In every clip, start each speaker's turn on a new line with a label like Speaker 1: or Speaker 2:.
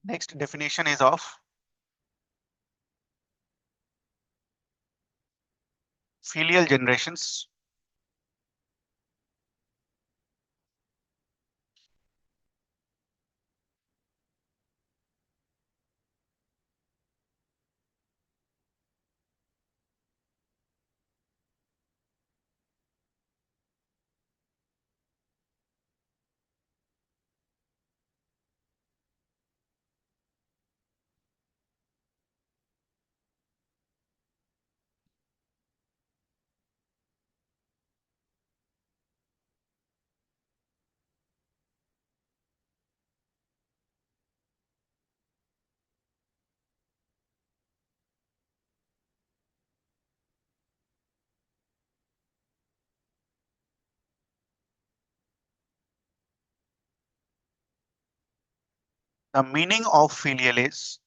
Speaker 1: Next definition is of filial generations. The meaning of filial is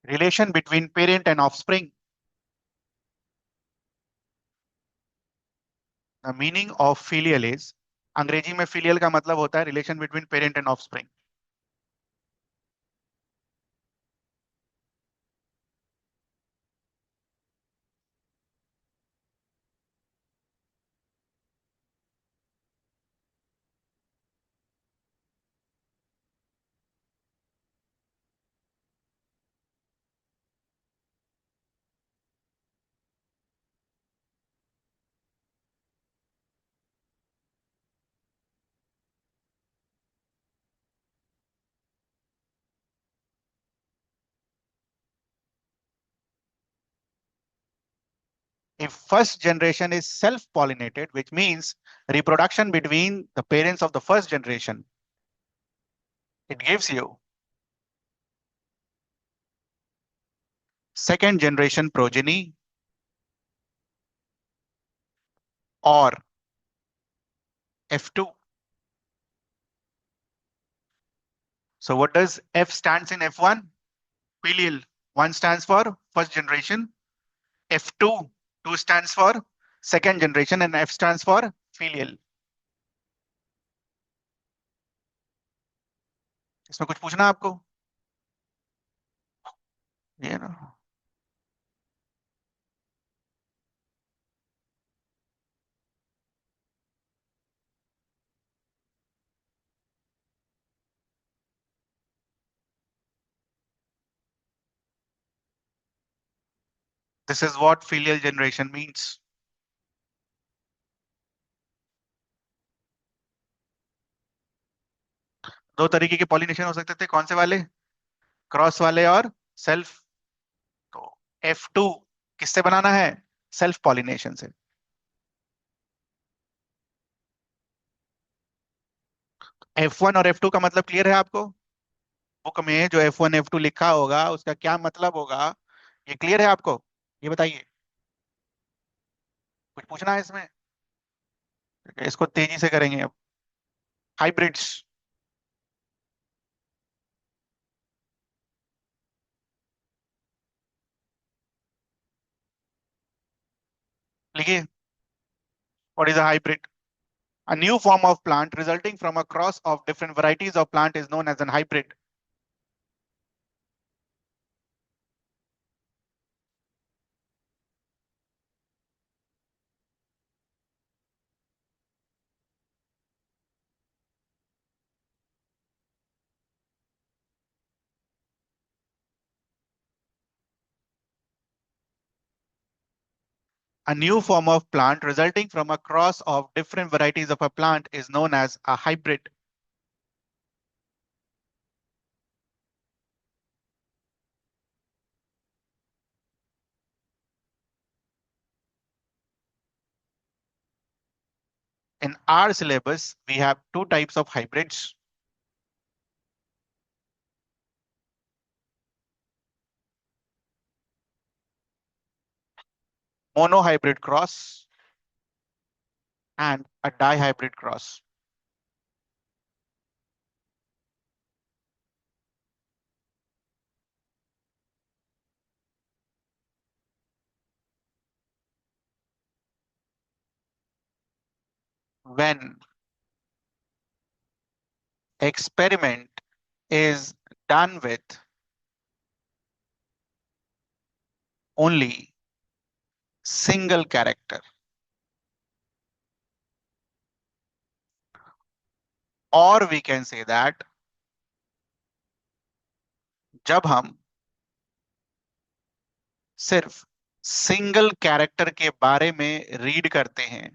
Speaker 1: relation between parent and offspring. The meaning of filial is, अंग्रेजी में filial का मतलब होता है relation between parent and offspring. If first generation is self-pollinated, which means reproduction between the parents of the first generation, it gives you second generation progeny or F2. So what does F stands in F1? Filial. 1 stands for first generation. F2, 2 stands for second generation, and F stands for filial. इसमें कुछ पूछना है आपको? ये ना, this is what filial generation means. दो तरीके के पॉलिनेशन हो सकते थे, कौन से वाले? क्रॉस वाले और सेल्फ। तो F2 किससे बनाना है? सेल्फ पॉलिनेशन से। F1 और F2 का मतलब क्लियर है आपको? बुक में जो F1 F2 लिखा होगा उसका क्या मतलब होगा, ये क्लियर है आपको? ये बताइए, कुछ पूछना है इसमें? इसको तेजी से करेंगे अब। हाइब्रिड्स। लिखिए, what is a hybrid? A new form of plant resulting from a cross of different varieties of plant is known as an hybrid. A new form of plant resulting from a cross of different varieties of a plant is known as a hybrid. In our syllabus, we have two types of hybrids. Monohybrid cross and a dihybrid cross. when experiment is done with only single character, or we can say that जब हम सिर्फ single character के बारे में read करते हैं,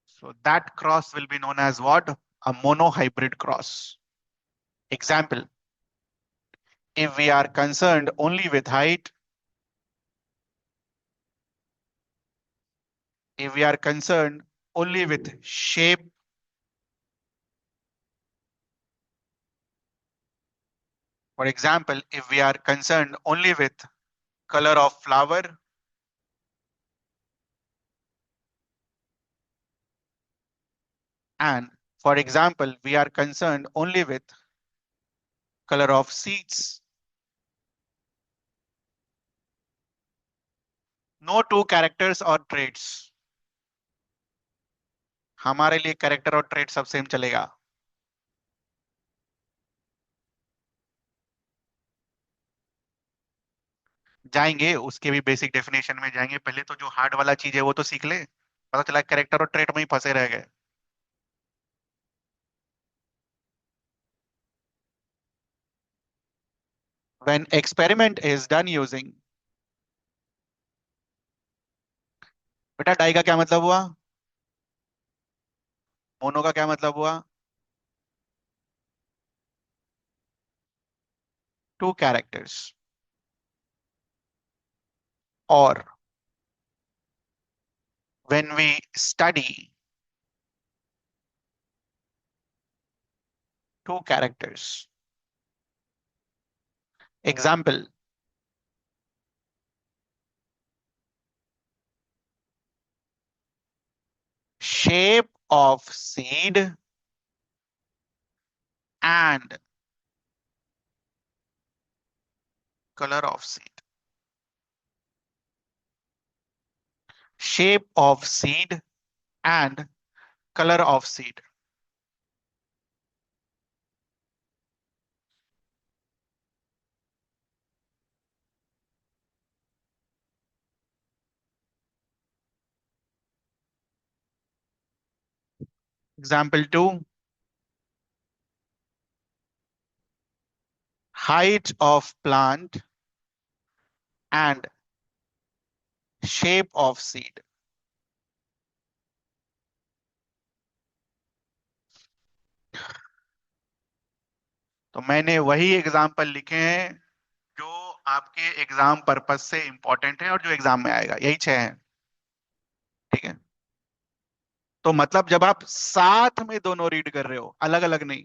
Speaker 1: so that cross will be known as what? A monohybrid cross. Example, if we are concerned only with height, if we are concerned only with shape, for example, if we are concerned only with color of flower, and for example, we are concerned only with color of seeds, no two characters or traits. हमारे लिए character और trait सब same चलेगा. जाएंगे उसके भी basic definition में जाएंगे, पहले तो जो हार्ड वाला चीज है वो तो सीख ले. पता चला कैरेक्टर और ट्रेट में ही फंसे रह गए. When experiment is done using, बेटा डाई का क्या मतलब हुआ? मोनो का क्या मतलब हुआ? Two characters. और when we study two characters, example, shape of seed and color of seed. Shape of seed and color of seed. Example 2, height of plant and shape of seed. तो मैंने वही example लिखे हैं जो आपके exam purpose से important है और जो एग्जाम में आएगा, यही 6 हैं. ठीक है. तो मतलब जब आप साथ में दोनों रीड कर रहे हो, अलग अलग नहीं.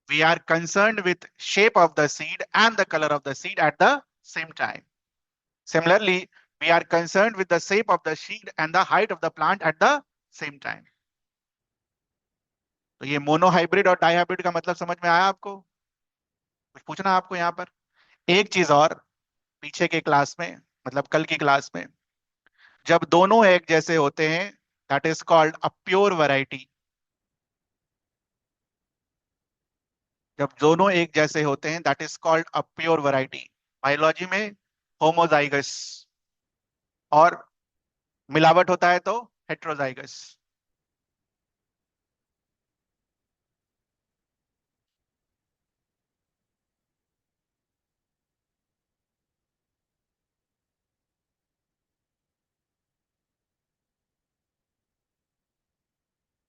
Speaker 1: We are concerned with shape of the seed and the color of the seed at the same time. Similarly, we are concerned with the shape of the seed and the height of the plant at the same time. तो ये monohybrid और dihybrid का मतलब समझ में आया आपको? कुछ पूछना आपको यहाँ पर? एक चीज और, पीछे के क्लास में, मतलब कल की क्लास में, जब दोनों एक जैसे होते हैं, that is called a pure variety. जब दोनों एक जैसे होते हैं, that is called a pure variety. Biology में होमोजाइगस, और मिलावट होता है तो हेट्रोजाइगस.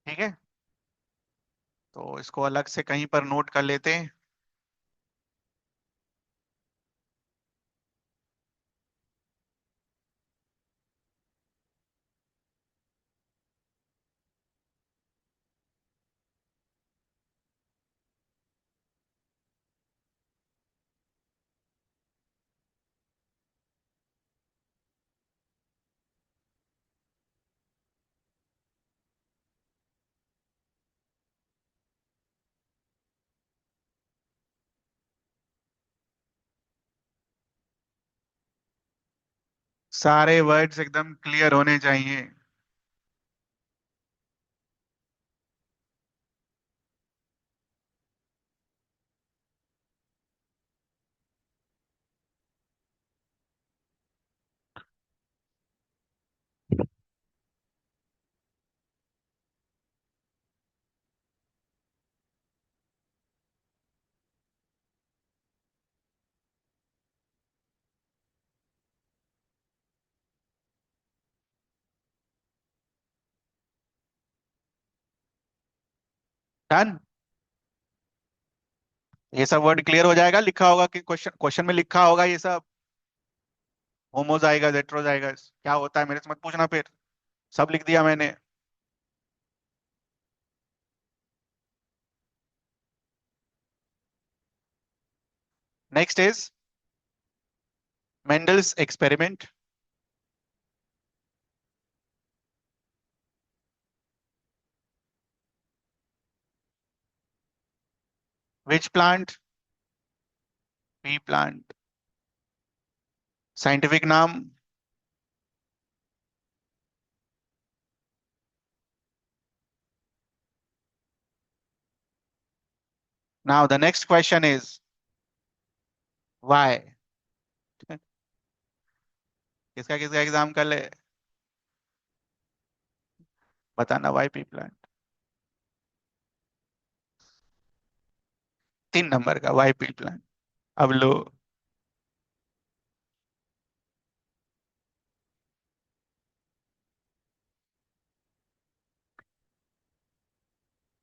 Speaker 1: ठीक है. तो इसको अलग से कहीं पर नोट कर लेते हैं. सारे वर्ड्स एकदम क्लियर होने चाहिए। डन। ये सब वर्ड क्लियर हो जाएगा, लिखा होगा कि क्वेश्चन क्वेश्चन में लिखा होगा ये सब। होमोज आएगा, हेटेरोज आएगा, क्या होता है मेरे से मत पूछना फिर। सब लिख दिया मैंने। Next is Mendel's experiment. Which plant? Pea plant. Scientific नाम? Now the next question is why. किसका किसका एग्जाम कर ले। बताना व्हाई पी प्लांट। 3 नंबर का व्हाई पी प्लांट। अब लो।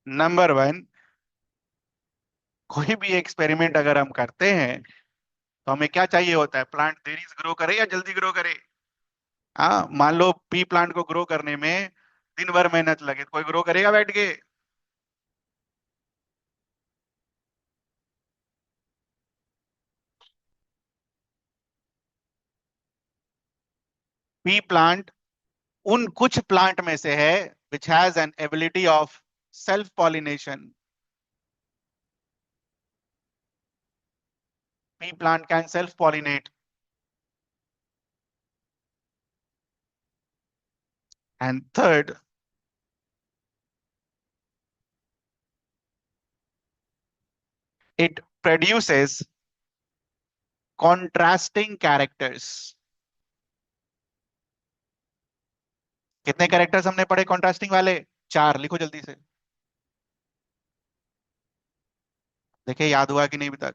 Speaker 1: नंबर 1, कोई भी एक्सपेरिमेंट अगर हम करते हैं तो हमें क्या चाहिए होता है? प्लांट देरी से ग्रो करे या जल्दी ग्रो करे। हाँ, मान लो पी प्लांट को ग्रो करने में दिन भर मेहनत लगे, कोई ग्रो करेगा बैठ के? पी प्लांट उन कुछ प्लांट में से है which has an ability of self pollination. P plant can self pollinate. And third, it produces contrasting characters. कितने कैरेक्टर्स हमने पढ़े कॉन्ट्रास्टिंग वाले? 4, लिखो जल्दी से। देखिए याद हुआ कि नहीं अभी तक।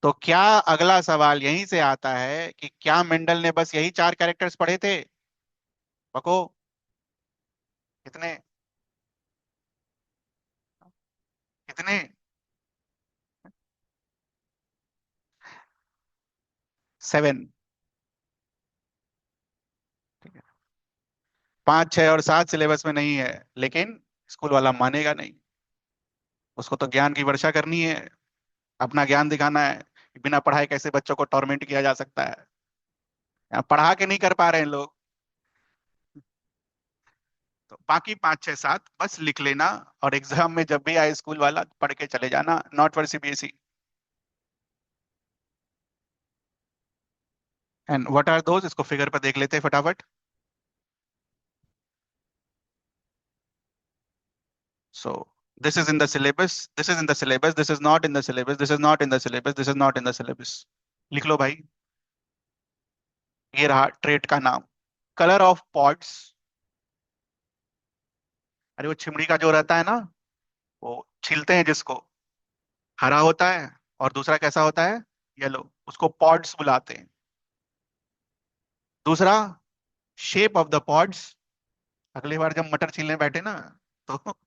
Speaker 1: तो क्या अगला सवाल यहीं से आता है कि क्या मेंडल ने बस यही 4 कैरेक्टर्स पढ़े थे? बको। कितने? कितने? 7। ठीक है। 5, 6 और 7 सिलेबस में नहीं है, लेकिन स्कूल वाला मानेगा नहीं। उसको तो ज्ञान की वर्षा करनी है, अपना ज्ञान दिखाना है कि बिना पढ़ाई कैसे बच्चों को टॉर्मेंट किया जा सकता है। यहाँ पढ़ा के नहीं कर पा रहे हैं लोग। तो बाकी 5, 6, 7 बस लिख लेना, और एग्जाम में जब भी आए स्कूल वाला पढ़ के चले जाना, not for CBSE. And what are those, इसको फिगर पर देख लेते हैं फटाफट। So this is in the syllabus, this is in the syllabus, this is not in the syllabus, this is not in the syllabus, this is not in the syllabus। लिख लो भाई। ये रहा ट्रेट का नाम। Colour of pods. अरे वो चिमड़ी का जो रहता है ना, वो छीलते हैं जिसको, हरा होता है, और दूसरा कैसा होता है? येलो। उसको पॉड्स बुलाते हैं। दूसरा, शेप ऑफ द पॉड्स। अगली बार जब मटर छीलने बैठे ना, तो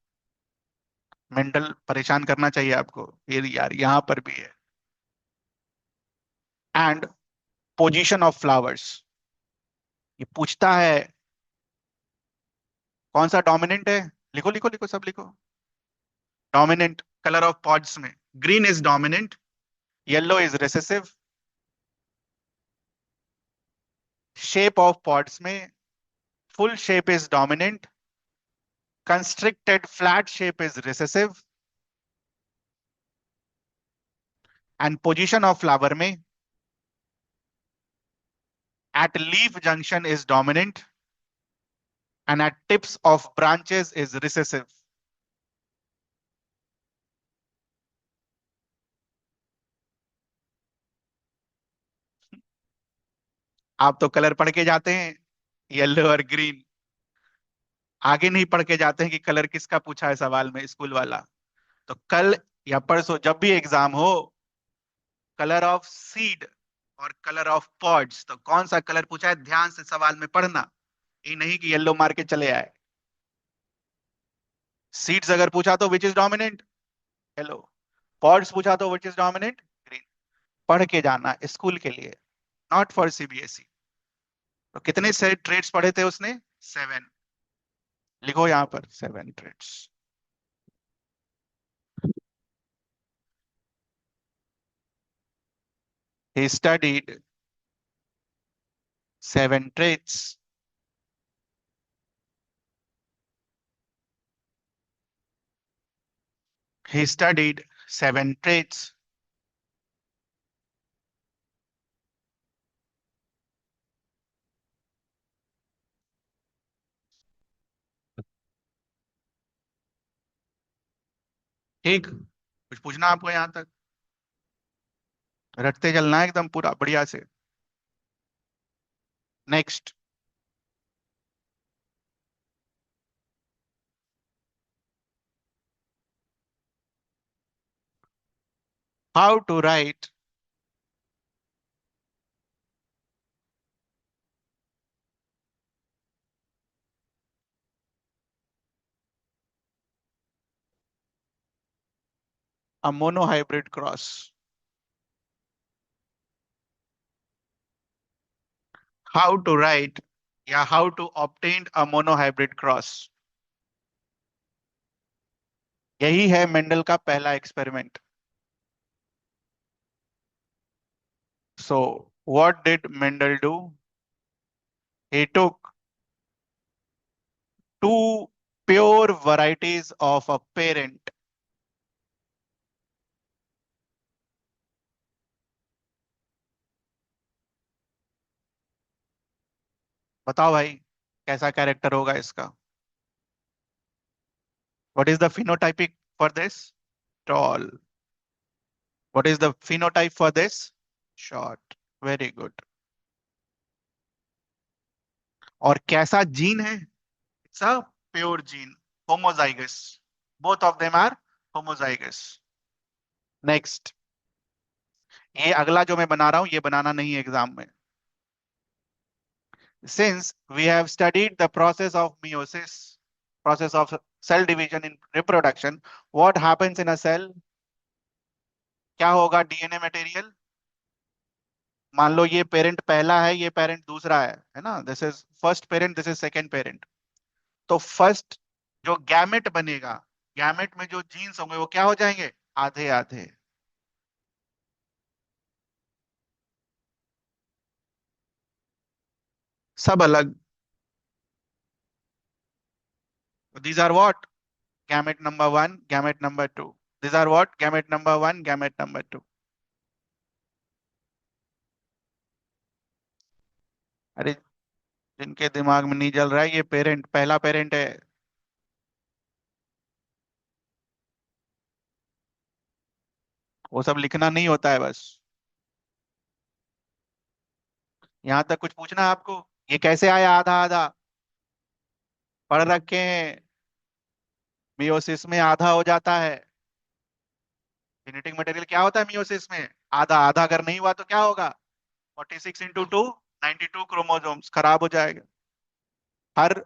Speaker 1: मेंटल परेशान करना चाहिए आपको, ये यार यहाँ पर भी है। And position of flowers. ये पूछता है कौन सा डोमिनेंट है। लिखो लिखो लिखो, सब लिखो। डोमिनेंट कलर ऑफ पॉड्स में, green is dominant, yellow is recessive. Shape of pods में, full shape is dominant, constricted flat shape is recessive, and position of flower में at leaf junction is dominant and at tips of branches is recessive. आप तो colour पढ़ के जाते हैं, yellow और green, आगे नहीं पढ़ के जाते हैं कि कलर किसका पूछा है सवाल में स्कूल वाला। तो कल या परसों जब भी एग्जाम हो, कलर ऑफ सीड और कलर ऑफ पॉड्स, तो कौन सा कलर पूछा है ध्यान से सवाल में पढ़ना, ये नहीं कि येलो मार के चले आए। सीड्स अगर पूछा तो which is dominant, yellow. Pods पूछा तो विच इज डोमिनेंट, ग्रीन। पढ़ के जाना स्कूल के लिए, नॉट फॉर सीबीएसई। तो कितने से ट्रेड्स पढ़े थे उसने, 7। लिखो यहां पर 7 trades. He studied 7 traits. He studied 7 traits. ठीक, कुछ पूछना आपको यहां तक, रटते चलना है एकदम पूरा बढ़िया से। Next, how to write a monohybrid cross. How to write या how to obtain a monohybrid cross. यही है मेंडल का पहला experiment. So what did Mendel do? He took two pure varieties of a parent. बताओ भाई कैसा character होगा इसका। What is the phenotypic for this? Tall. What is the phenotype for this? Short. Very good. और कैसा gene है? It's a pure gene. Homozygous. Both of them are homozygous. Next. ये अगला जो मैं बना रहा हूं ये बनाना नहीं है एग्जाम में। Since we have studied the process of meiosis, process of cell division in reproduction, what happens in a cell? क्या होगा डीएनए मटेरियल? मान लो ये पेरेंट पहला है, ये पेरेंट दूसरा है ना, this is first parent, this is second parent. तो फर्स्ट जो गैमेट बनेगा, गैमेट में जो जीन्स होंगे वो क्या हो जाएंगे, आधे आधे। सब अलग। These are what, gamete number 1, gamete number 2। These are what, gamete number 1, gamete number 2। अरे जिनके दिमाग में नहीं जल रहा है, ये पेरेंट पहला पेरेंट है। वो सब लिखना नहीं होता है बस। यहां तक कुछ पूछना है आपको, ये कैसे आया आधा आधा? पढ़ रखे हैं, मियोसिस में आधा हो जाता है। जेनेटिक मटेरियल क्या होता है मियोसिस में, आधा आधा। अगर नहीं हुआ तो क्या होगा, 46 इंटू 2, 92 क्रोमोसोम्स खराब हो जाएगा। हर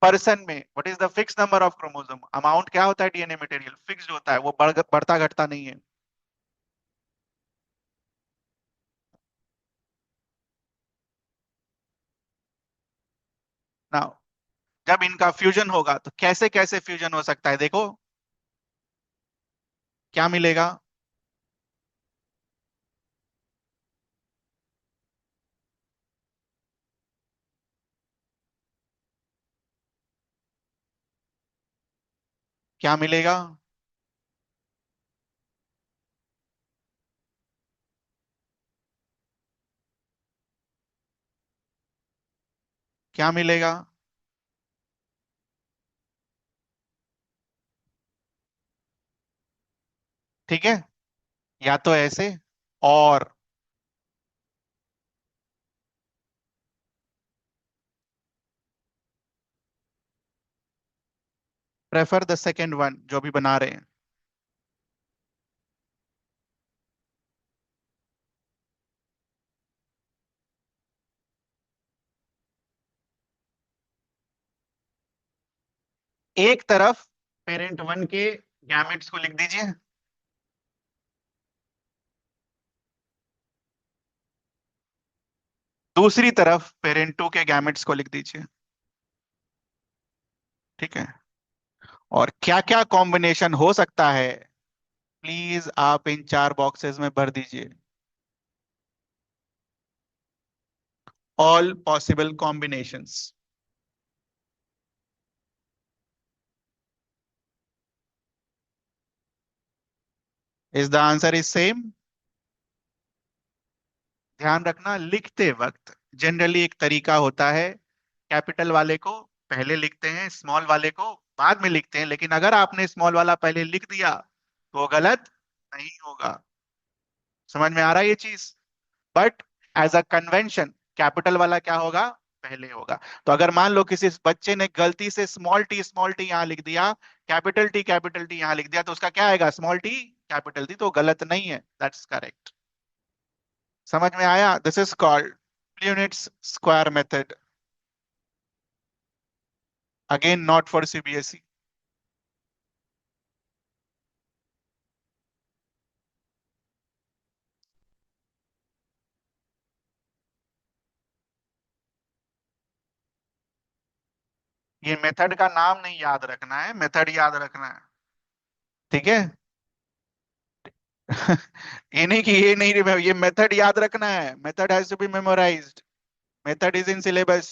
Speaker 1: पर्सन में what is the fix number of chromosome, amount क्या होता है डीएनए मटेरियल, फिक्स्ड होता है, वो बढ़ता घटता नहीं है। जब इनका फ्यूजन होगा तो कैसे कैसे फ्यूजन हो सकता है, देखो क्या मिलेगा। क्या मिलेगा? क्या मिलेगा? ठीक है, या तो ऐसे, और प्रेफर द सेकेंड वन जो भी बना रहे हैं। एक तरफ पेरेंट वन के गैमेट्स को लिख दीजिए, दूसरी तरफ पेरेंट टू के गैमेट्स को लिख दीजिए। ठीक है, और क्या क्या कॉम्बिनेशन हो सकता है, प्लीज आप इन चार बॉक्सेस में भर दीजिए। All possible combinations. Is the answer is same. ध्यान रखना, लिखते वक्त जनरली एक तरीका होता है, कैपिटल वाले को पहले लिखते हैं, स्मॉल वाले को बाद में लिखते हैं, लेकिन अगर आपने स्मॉल वाला पहले लिख दिया तो गलत नहीं होगा। समझ में आ रहा है ये चीज? But as a convention capital वाला क्या होगा, पहले होगा। तो अगर मान लो किसी बच्चे ने गलती से स्मॉल टी यहाँ लिख दिया, कैपिटल टी यहाँ लिख दिया, तो उसका क्या आएगा, स्मॉल टी कैपिटल टी, तो गलत नहीं है, दैट्स करेक्ट। समझ में आया? This is called units square method, again not for CBSE. ये मेथड का नाम नहीं याद रखना है, मेथड याद रखना है। ठीक है। ये नहीं कि ये नहीं, ये मेथड याद रखना है, method has to be memorized, method is in syllabus,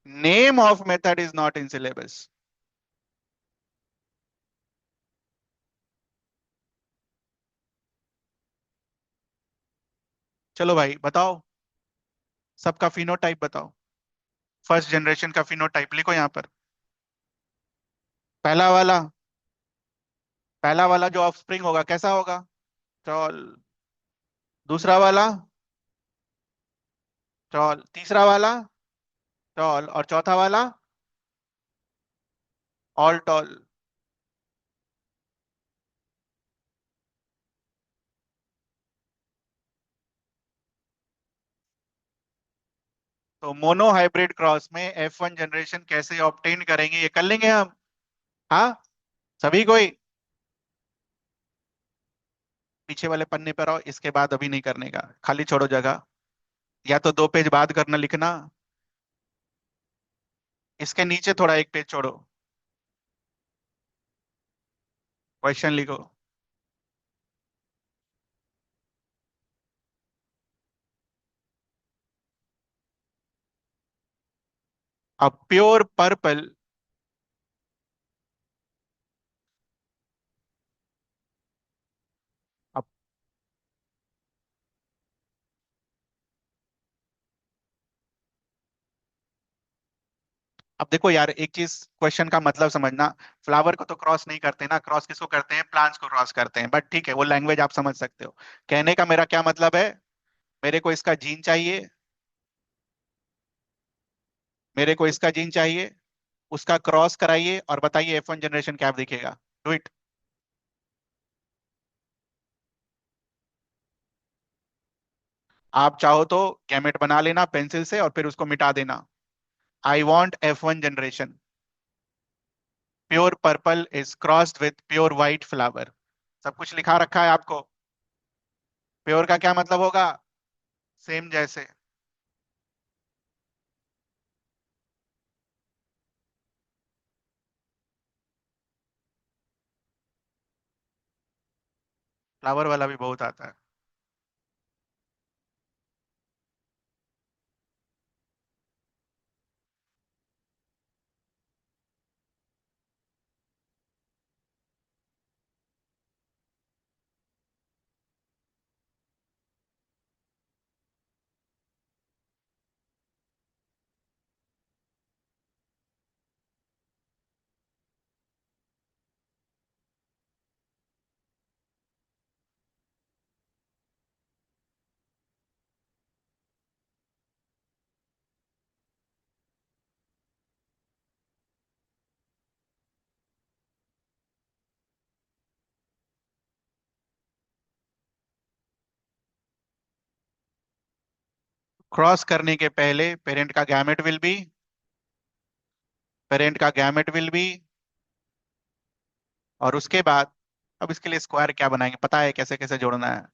Speaker 1: name of method is not in syllabus. चलो भाई बताओ, सबका फिनोटाइप बताओ, फर्स्ट जनरेशन का फिनोटाइप लिखो यहाँ पर। पहला वाला, पहला वाला जो ऑफस्प्रिंग होगा कैसा होगा, चल। दूसरा वाला, चल। तीसरा वाला, चल। और चौथा वाला, ऑल टॉल। तो मोनो हाइब्रिड क्रॉस में F1 जनरेशन कैसे ऑब्टेन करेंगे, ये कर लेंगे हम। हाँ, सभी कोई पीछे वाले पन्ने पर आओ, इसके बाद अभी नहीं करने का, खाली छोड़ो जगह, या तो 2 पेज बाद करना लिखना, इसके नीचे थोड़ा 1 पेज छोड़ो, क्वेश्चन लिखो। अब प्योर पर्पल, अब अब देखो यार, एक चीज क्वेश्चन का मतलब समझना, फ्लावर को तो क्रॉस नहीं करते ना, क्रॉस किसको करते हैं, प्लांट्स को क्रॉस करते हैं, बट ठीक है वो लैंग्वेज आप समझ सकते हो। कहने का मेरा क्या मतलब है, मेरे को इसका जीन चाहिए, मेरे को इसका जीन चाहिए, उसका क्रॉस कराइए और बताइए F1 जनरेशन क्या दिखेगा। Do it. आप चाहो तो गैमेट बना लेना पेंसिल से और फिर उसको मिटा देना। I want F1 generation, pure purple is crossed with pure white flower. सब कुछ लिखा रखा है आपको। प्योर का क्या मतलब होगा, सेम जैसे। फ्लावर वाला भी बहुत आता है। क्रॉस करने के पहले पेरेंट का गैमेट विल बी, और उसके बाद, अब इसके लिए स्क्वायर क्या बनाएंगे, पता है कैसे कैसे जोड़ना है।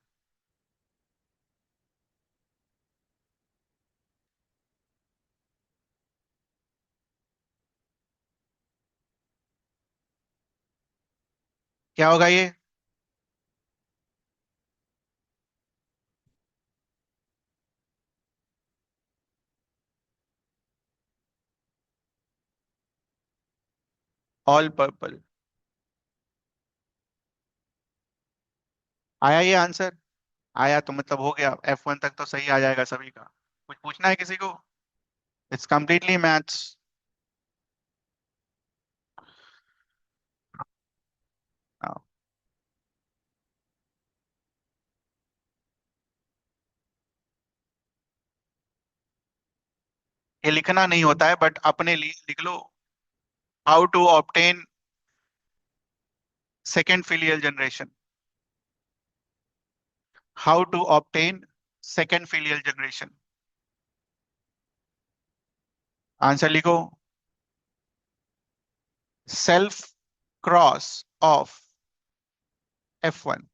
Speaker 1: क्या होगा ये? All purple. आया ये आंसर? आया तो मतलब हो गया, F1 तक तो सही आ जाएगा सभी का। कुछ पूछना है किसी को? It's completely maths. ये लिखना नहीं होता है, बट अपने लिए लिख लो। How to obtain second filial generation. How to obtain second filial generation. Answer लिखो। सेल्फ क्रॉस ऑफ F1,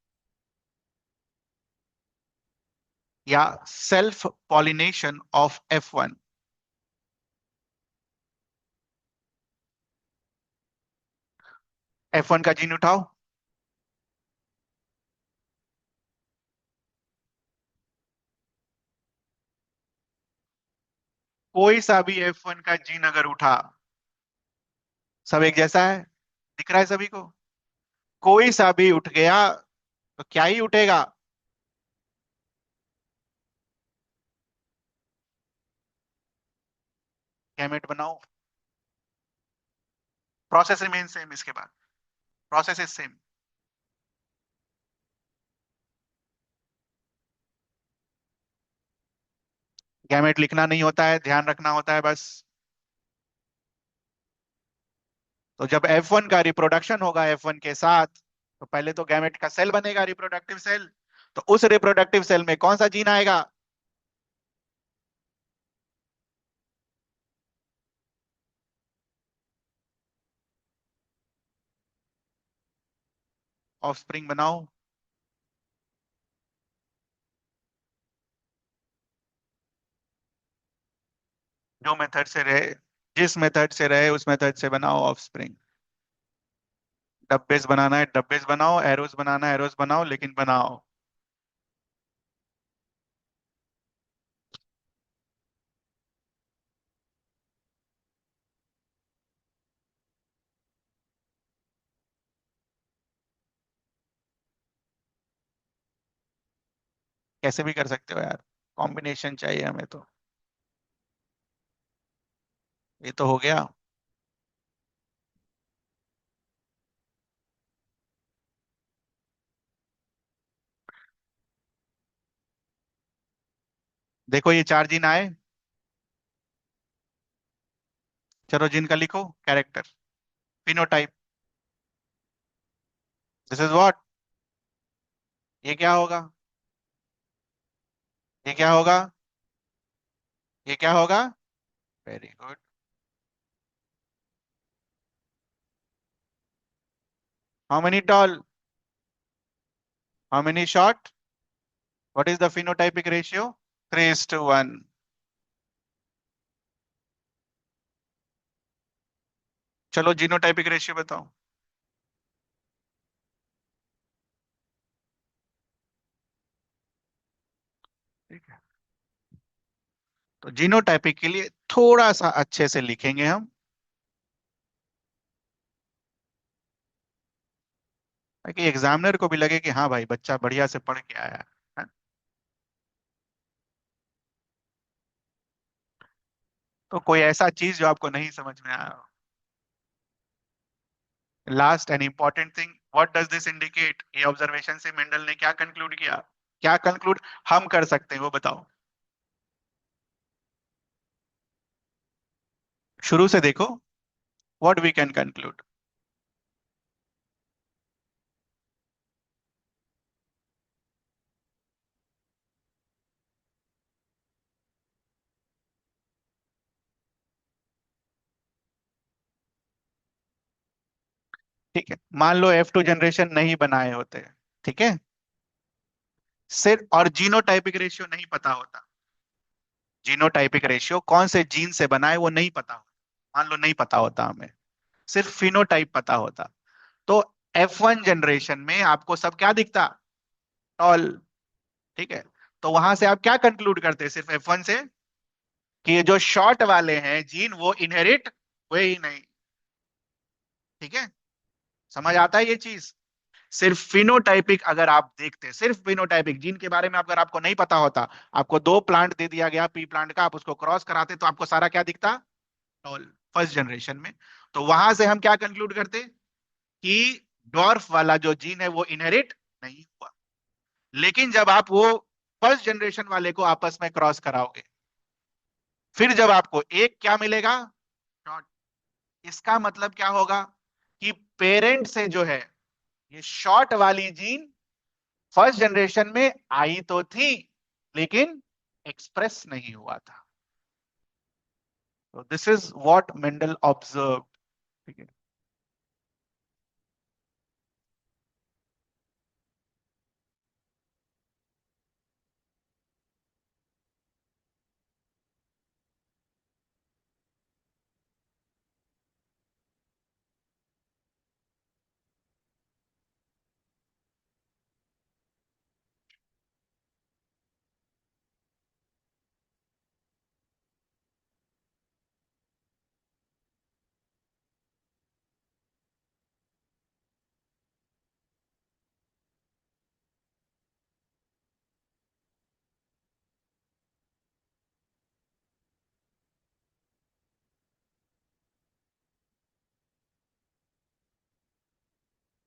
Speaker 1: या self pollination of F1। F1 का जीन उठाओ। कोई सा भी F1 का जीन अगर उठा, सब एक जैसा है, दिख रहा है सभी को। कोई सा भी उठ गया तो क्या ही उठेगा? गैमेट बनाओ। प्रोसेस रिमेन सेम, इसके बाद प्रोसेस इज सेम। गैमेट लिखना नहीं होता है, ध्यान रखना होता है बस। तो जब F1 का रिप्रोडक्शन होगा F1 के साथ, तो पहले तो गैमेट का सेल बनेगा, रिप्रोडक्टिव सेल। तो उस रिप्रोडक्टिव सेल में कौन सा जीन आएगा? ऑफस्प्रिंग बनाओ। जो मेथड से रहे, जिस मेथड से रहे उस मेथड से बनाओ ऑफस्प्रिंग। डब्बेस बनाना है डब्बेस बनाओ, एरोस बनाना है एरोस बनाओ, लेकिन बनाओ। कैसे भी कर सकते हो यार, कॉम्बिनेशन चाहिए हमें तो। ये तो हो गया। देखो ये चार जीन आए। चलो जीन का लिखो character, phenotype. This is what? ये क्या होगा? ये क्या होगा? ये क्या होगा? Very good. How many tall? How many short? What is the phenotypic ratio? 3:1। चलो जीनोटाइपिक रेशियो बताओ। तो जीनोटाइपिक के लिए थोड़ा सा अच्छे से लिखेंगे हम, ताकि एग्जामिनर को भी लगे कि हाँ भाई बच्चा बढ़िया से पढ़ के आया है। तो कोई ऐसा चीज जो आपको नहीं समझ में आया? Last and important thing, what does this indicate? ये ऑब्जर्वेशन से मेंडल ने क्या कंक्लूड किया? क्या कंक्लूड हम कर सकते हैं वो बताओ। शुरू से देखो, व्हाट वी कैन कंक्लूड। ठीक है, मान लो F2 जनरेशन नहीं बनाए होते, ठीक है, सिर्फ और जीनोटाइपिक रेशियो नहीं पता होता, जीनोटाइपिक रेशियो कौन से जीन से बना है वो नहीं पता होता, मान लो नहीं पता होता हमें, सिर्फ फिनोटाइप पता होता, तो F1 जनरेशन में आपको सब क्या दिखता? टॉल। ठीक है, तो वहां से आप क्या कंक्लूड करते हैं सिर्फ F1 से? कि ये जो शॉर्ट वाले हैं जीन वो इनहेरिट हुए ही नहीं। ठीक है, समझ आता है ये चीज? सिर्फ फिनोटाइपिक अगर आप देखते, सिर्फ फिनोटाइपिक जीन के बारे में अगर आपको नहीं पता होता, आपको दो प्लांट दे दिया गया पी प्लांट का, आप उसको क्रॉस कराते तो आपको सारा क्या दिखता? टॉल, फर्स्ट जनरेशन में। तो वहां से हम क्या कंक्लूड करते? कि डॉर्फ वाला जो जीन है वो इनहेरिट नहीं हुआ। लेकिन जब आप वो फर्स्ट जनरेशन वाले को आपस में क्रॉस कराओगे, फिर जब आपको एक क्या मिलेगा? शॉर्ट। इसका मतलब क्या होगा? कि पेरेंट से जो है ये शॉर्ट वाली जीन फर्स्ट जनरेशन में आई तो थी, लेकिन एक्सप्रेस नहीं हुआ था। तो this is what Mendel observe. ठीक है,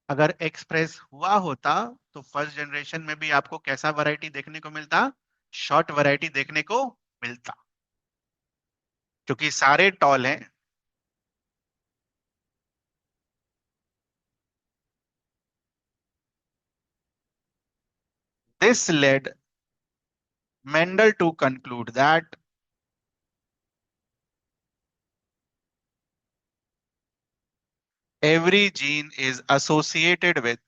Speaker 1: अगर एक्सप्रेस हुआ होता तो फर्स्ट जनरेशन में भी आपको कैसा वैरायटी देखने को मिलता? शॉर्ट वैरायटी देखने को मिलता, क्योंकि सारे टॉल हैं। This led Mendel to conclude that every gene is associated with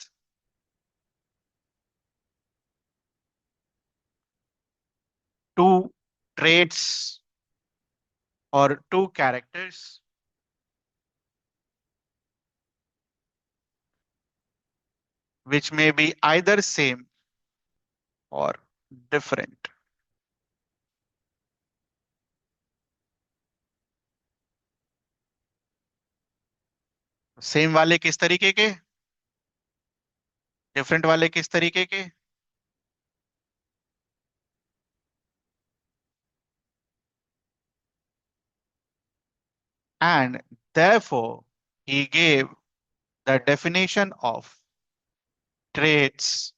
Speaker 1: two traits or two characters which may be either same or different. Same वाले किस तरीके के? डिफरेंट वाले किस तरीके के? And therefore he gave the definition of traits।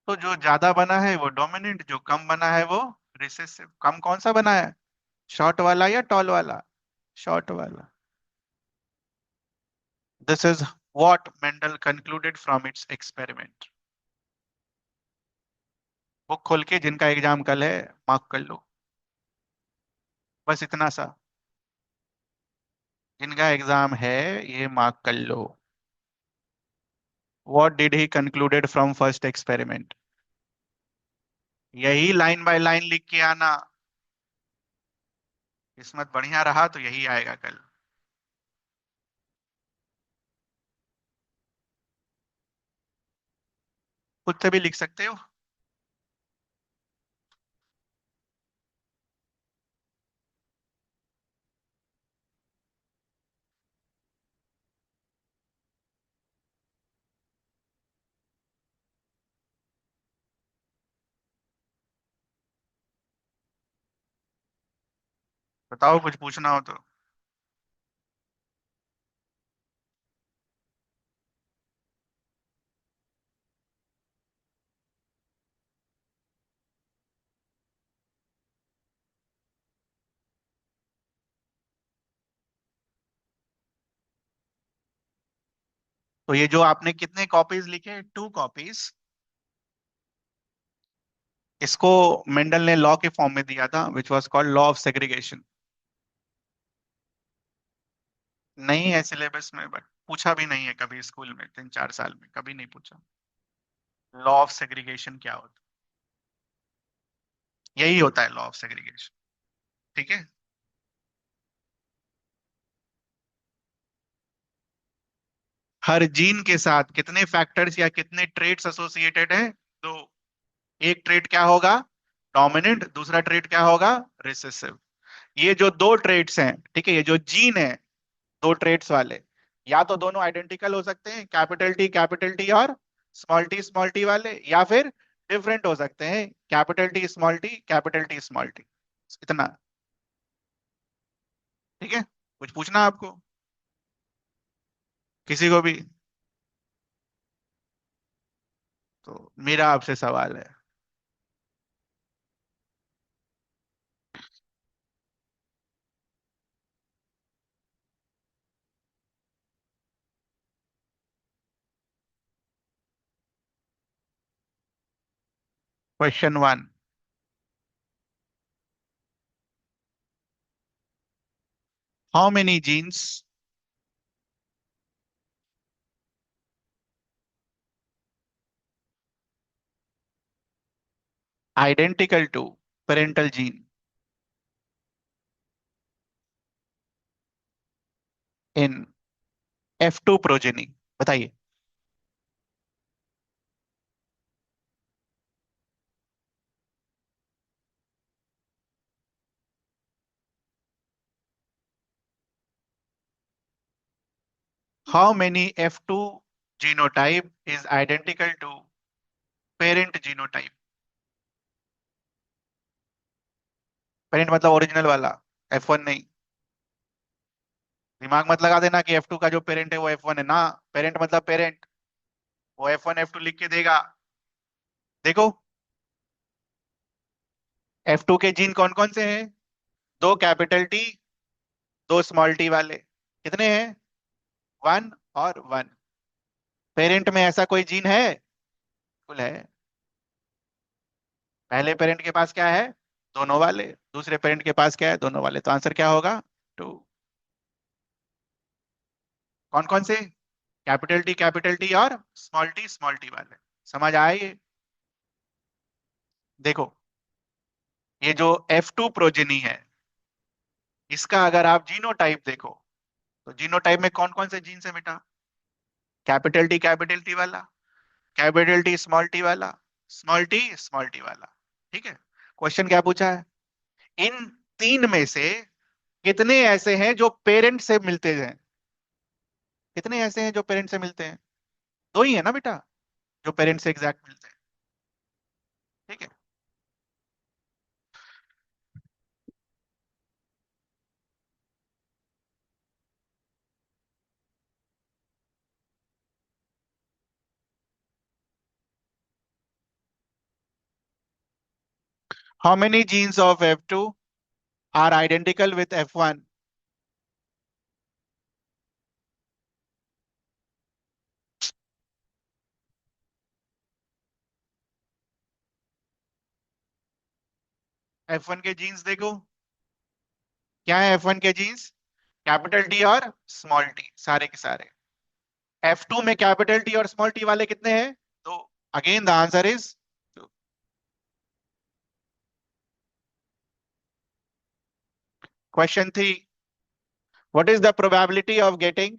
Speaker 1: तो जो ज्यादा बना है वो डोमिनेंट, जो कम बना है वो रिसेसिव। कम कौन सा बना है? शॉर्ट वाला या टॉल वाला? शॉर्ट वाला। This is what Mendel concluded from its experiment। Book खोल के जिनका एग्जाम कल है मार्क कर लो, बस इतना सा। जिनका एग्जाम है ये मार्क कर लो। What did he concluded from first experiment? यही लाइन बाय लाइन लिख के आना, किस्मत बढ़िया रहा तो यही आएगा कल। खुद से भी लिख सकते हो। बताओ कुछ पूछना हो तो। तो ये जो आपने कितने कॉपीज लिखे, 2 कॉपीज, इसको मेंडल ने लॉ के फॉर्म में दिया था, which was called law of segregation. नहीं है सिलेबस में, बट पूछा भी नहीं है कभी स्कूल में, 3-4 साल में कभी नहीं पूछा। लॉ ऑफ सेग्रीगेशन क्या होता है, यही होता है लॉ ऑफ सेग्रीगेशन। ठीक है। हर जीन के साथ कितने फैक्टर्स या कितने ट्रेट्स एसोसिएटेड हैं? तो एक ट्रेट क्या होगा, डोमिनेंट, दूसरा ट्रेट क्या होगा, रिसेसिव। ये जो दो ट्रेट्स हैं, ठीक है, ये जो जीन है, दो ट्रेट्स वाले, या तो दोनों आइडेंटिकल हो सकते हैं, कैपिटल टी और स्मॉल टी वाले, या फिर डिफरेंट हो सकते हैं, कैपिटल टी स्मॉल टी। इतना। ठीक है। कुछ पूछना आपको, किसी को भी? तो मेरा आपसे सवाल है। Question 1। How many genes identical to parental gene in F2 progeny? बताइए। How many F2 genotype is identical to parent genotype? Parent मतलब ओरिजिनल वाला, F1 नहीं। दिमाग मत लगा देना कि F2 का जो पेरेंट है वो F1 है ना। पेरेंट मतलब पेरेंट, वो F1 F2 लिख के देगा। देखो, F2 के जीन कौन कौन से हैं? दो कैपिटल टी, दो स्मॉल टी वाले। कितने हैं? 1 और 1। पेरेंट में ऐसा कोई जीन है? बिल्कुल है। पहले पेरेंट के पास क्या है? दोनों वाले। दूसरे पेरेंट के पास क्या है? दोनों वाले। तो आंसर क्या होगा? 2। कौन कौन से? कैपिटल टी और स्मॉल टी वाले। समझ आए ये? देखो, ये जो F2 प्रोजेनी है, इसका अगर आप जीनोटाइप देखो, तो जीनोटाइप में कौन कौन से जीन्स है बेटा? कैपिटल टी वाला, कैपिटल टी वाला, स्मॉल टी वाला। ठीक है। क्वेश्चन क्या पूछा है? इन तीन में से कितने ऐसे हैं जो पेरेंट से मिलते हैं? कितने ऐसे हैं जो पेरेंट से मिलते हैं? दो ही है ना बेटा, जो पेरेंट से एग्जैक्ट मिलते हैं। ठीक है। How many genes of F2 are identical with F1? F1 के जीन्स देखो, क्या है F1 के जीन्स? कैपिटल टी और स्मॉल टी, सारे के सारे। F2 में कैपिटल टी और स्मॉल टी वाले कितने हैं? तो again the answer is. Question 3। What is the probability of getting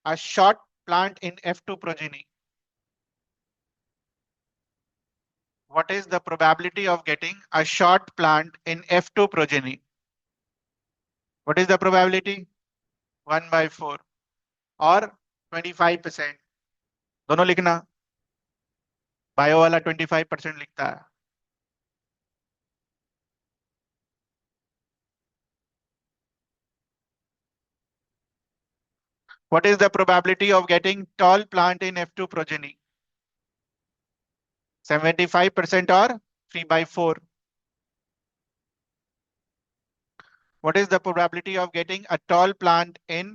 Speaker 1: a short plant in F2 progeny? What is the probability of getting a short plant in F2 progeny? What is the probability? 1/4 और 25%, दोनों लिखना। Bio वाला 25% लिखता है। What is the probability of getting tall plant in F2 progeny? 75% or 3/4? What is the probability of getting a tall plant in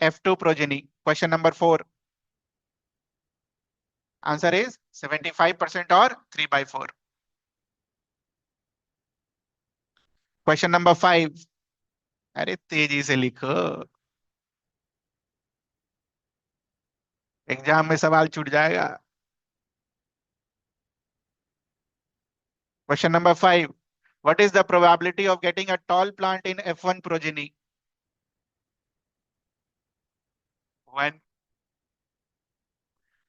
Speaker 1: F2 progeny? Question number 4. Answer is 75% or 3/4. Question number 5. अरे तेजी से लिखो, exam में सवाल छूट जाएगा। Question number 5. What is the probability of getting a tall plant in F1 progeny? 1.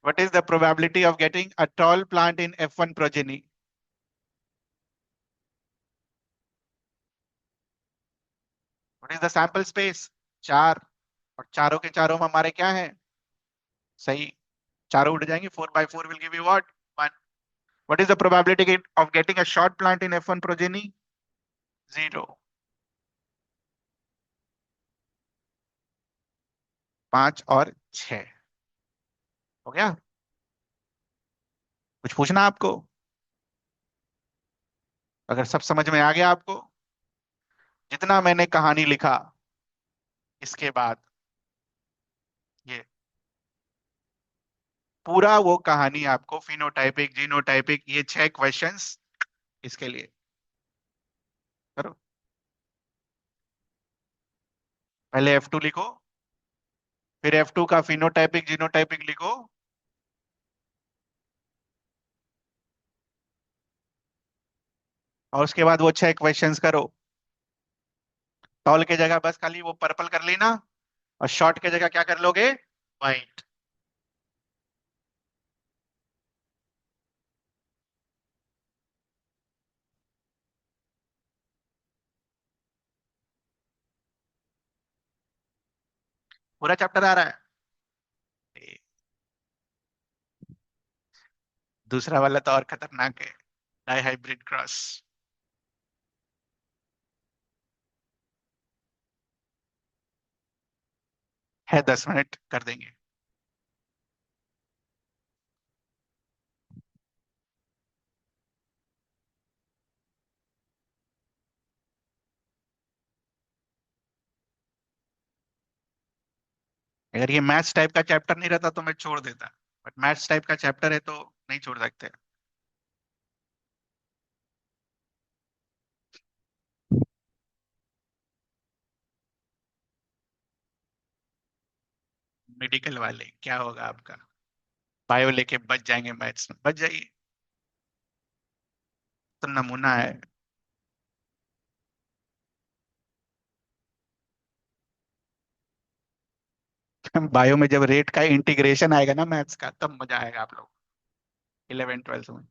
Speaker 1: What is the probability of getting a tall plant in F1 progeny? What is the sample space? 4। और चारों के चारों में हमारे क्या है? सही। चारों उड़ जाएंगे। 4/4 will give you what? 1. What is the probability of getting a short plant in F1 progeny? 0। 5 और 6 हो गया। कुछ पूछना आपको? अगर सब समझ में आ गया आपको, जितना मैंने कहानी लिखा इसके बाद, ये पूरा वो कहानी आपको फिनोटाइपिक जीनोटाइपिक ये 6 क्वेश्चंस इसके लिए करो। पहले F2 लिखो, फिर F2 का फिनोटाइपिक जीनोटाइपिक लिखो, और उसके बाद वो 6 क्वेश्चंस करो। टॉल के जगह बस खाली वो पर्पल कर लेना, और शॉर्ट के जगह क्या कर लोगे? व्हाइट। पूरा चैप्टर आ रहा है। ए, दूसरा वाला तो और खतरनाक है, डाई हाइब्रिड क्रॉस। है 10 मिनट, कर देंगे। अगर ये मैथ्स टाइप का चैप्टर नहीं रहता तो मैं छोड़ देता, बट मैथ्स टाइप का चैप्टर है तो नहीं छोड़ सकते। मेडिकल वाले क्या होगा आपका? बायो लेके बच जाएंगे, मैथ्स में बच जाइए, तो नमूना है। बायो में जब रेट का इंटीग्रेशन आएगा ना मैथ्स का, तब मजा आएगा आप लोग 11 12 में।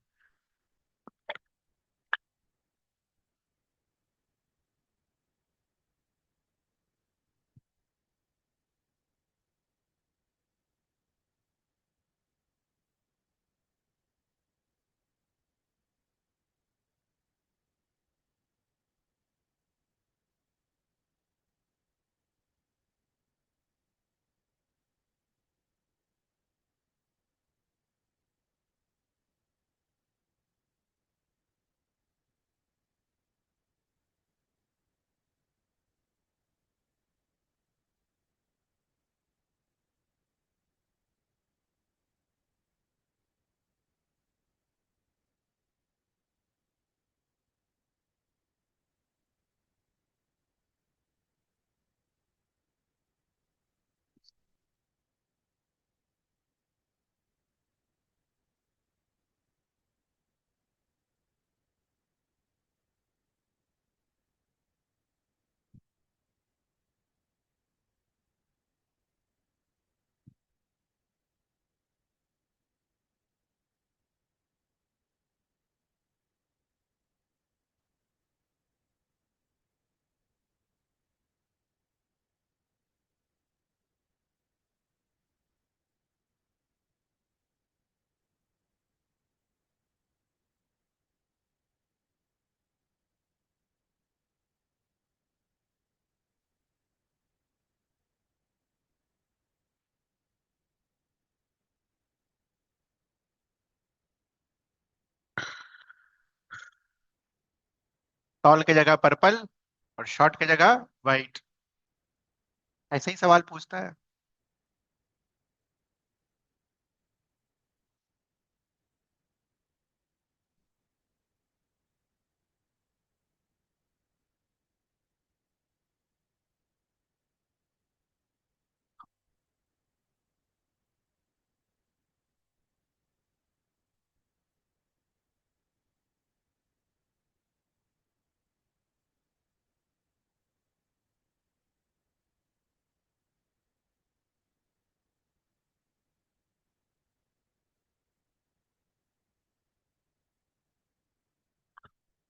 Speaker 1: टॉल की जगह पर्पल और शॉर्ट की जगह वाइट। ऐसे ही सवाल पूछता है।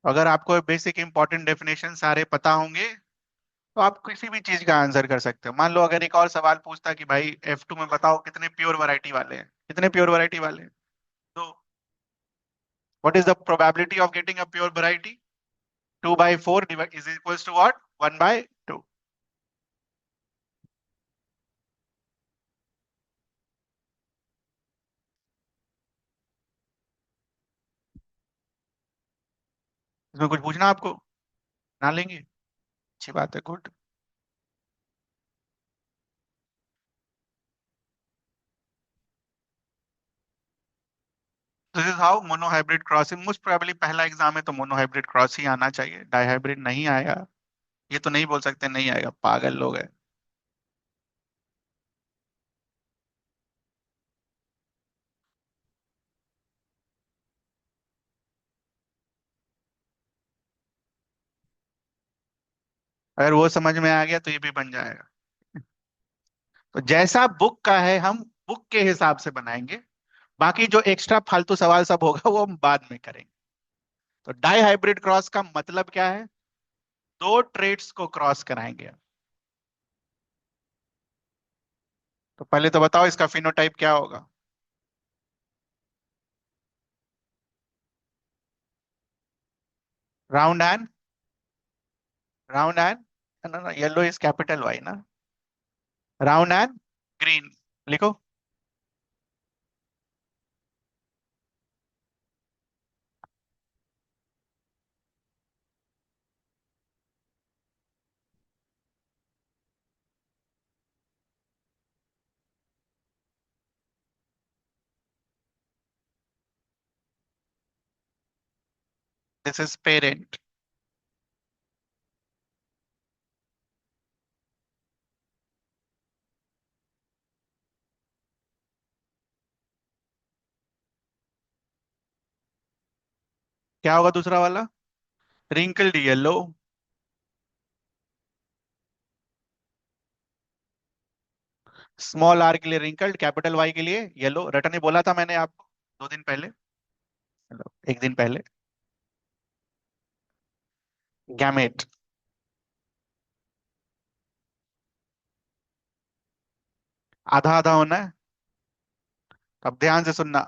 Speaker 1: अगर आपको बेसिक इंपॉर्टेंट डेफिनेशन सारे पता होंगे तो आप किसी भी चीज का आंसर कर सकते हो। मान लो अगर एक और सवाल पूछता कि भाई F2 में बताओ कितने प्योर वैरायटी वाले हैं, कितने प्योर वैरायटी वाले हैं, तो what is the probability of getting a pure variety? 2/4 is equals to what? 1/2। इसमें कुछ पूछना आपको? ना लेंगे? अच्छी बात है, good. This is how monohybrid crossing, most probably पहला एग्जाम है तो मोनोहाइब्रिड क्रॉस ही आना चाहिए, डाइहाइब्रिड नहीं आएगा। ये तो नहीं बोल सकते नहीं आएगा, पागल लोग हैं। अगर वो समझ में आ गया तो ये भी बन जाएगा। तो जैसा बुक का है हम बुक के हिसाब से बनाएंगे, बाकी जो एक्स्ट्रा फालतू सवाल सब होगा वो हम बाद में करेंगे। तो डाई हाइब्रिड क्रॉस का मतलब क्या है? दो ट्रेड्स को क्रॉस कराएंगे। तो पहले तो बताओ इसका फिनोटाइप क्या होगा? राउंड एंड राउंड एंड ना ना, येलो इज कैपिटल वाई ना। राउंड एंड ग्रीन लिखो। This is parent. क्या होगा दूसरा वाला? Wrinkled yellow. स्मॉल आर के लिए रिंकल्ड, कैपिटल वाई के लिए येलो। रटने बोला था मैंने आपको 2 दिन पहले, मतलब 1 दिन पहले। गैमेट। आधा आधा होना है। अब ध्यान से सुनना,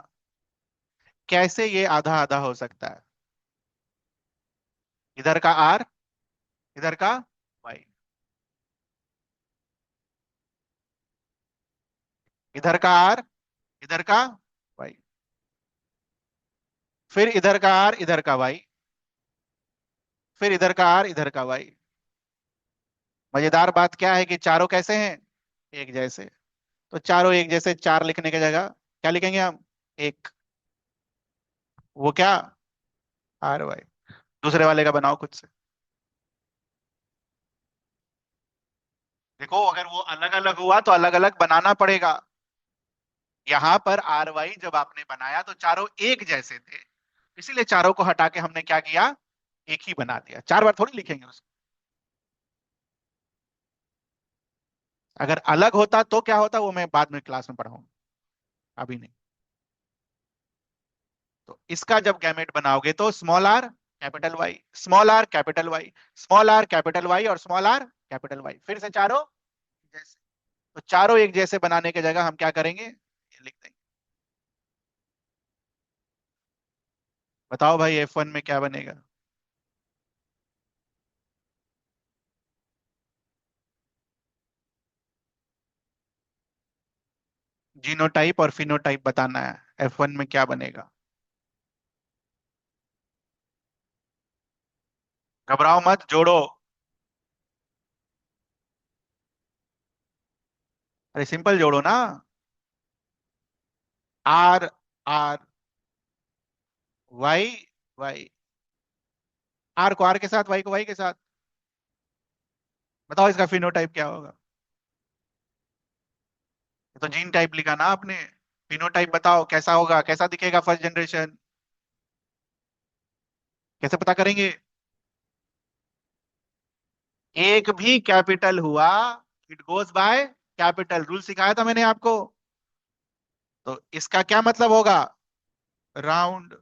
Speaker 1: कैसे ये आधा आधा हो सकता है? इधर का आर, इधर का वाई। इधर का आर, इधर का वाई। फिर इधर का आर, इधर का वाई। फिर इधर का आर, इधर का वाई। मजेदार बात क्या है कि चारों कैसे हैं? एक जैसे। तो चारों एक जैसे, चार लिखने की जगह क्या लिखेंगे हम? एक। वो क्या? R Y. दूसरे वाले का बनाओ खुद से। देखो अगर वो अलग अलग हुआ तो अलग अलग बनाना पड़ेगा। यहां पर आर वाई जब आपने बनाया तो चारों एक जैसे थे, इसीलिए चारों को हटा के हमने क्या किया? एक ही बना दिया। 4 बार थोड़ी लिखेंगे उसको। अगर अलग होता तो क्या होता वो मैं बाद में क्लास में पढ़ाऊंगा, अभी नहीं। तो इसका जब गैमेट बनाओगे तो small R capital Y, small R capital Y, small R capital Y और स्मॉल आर कैपिटल वाई, फिर से चारों जैसे। तो चारों एक जैसे बनाने की जगह हम क्या करेंगे? ये लिख देंगे। बताओ भाई F1 में क्या बनेगा? जीनोटाइप और फिनोटाइप बताना है, F1 में क्या बनेगा? घबराओ मत, जोड़ो। अरे सिंपल जोड़ो ना। R, R, Y, Y. R को आर के साथ, वाई को वाई के साथ। बताओ इसका फिनोटाइप क्या होगा? ये तो जीन टाइप लिखा ना आपने। फिनोटाइप बताओ कैसा होगा, कैसा दिखेगा फर्स्ट जनरेशन? कैसे पता करेंगे? एक भी कैपिटल हुआ, it goes by capital, rule सिखाया था मैंने आपको। तो इसका क्या मतलब होगा? राउंड।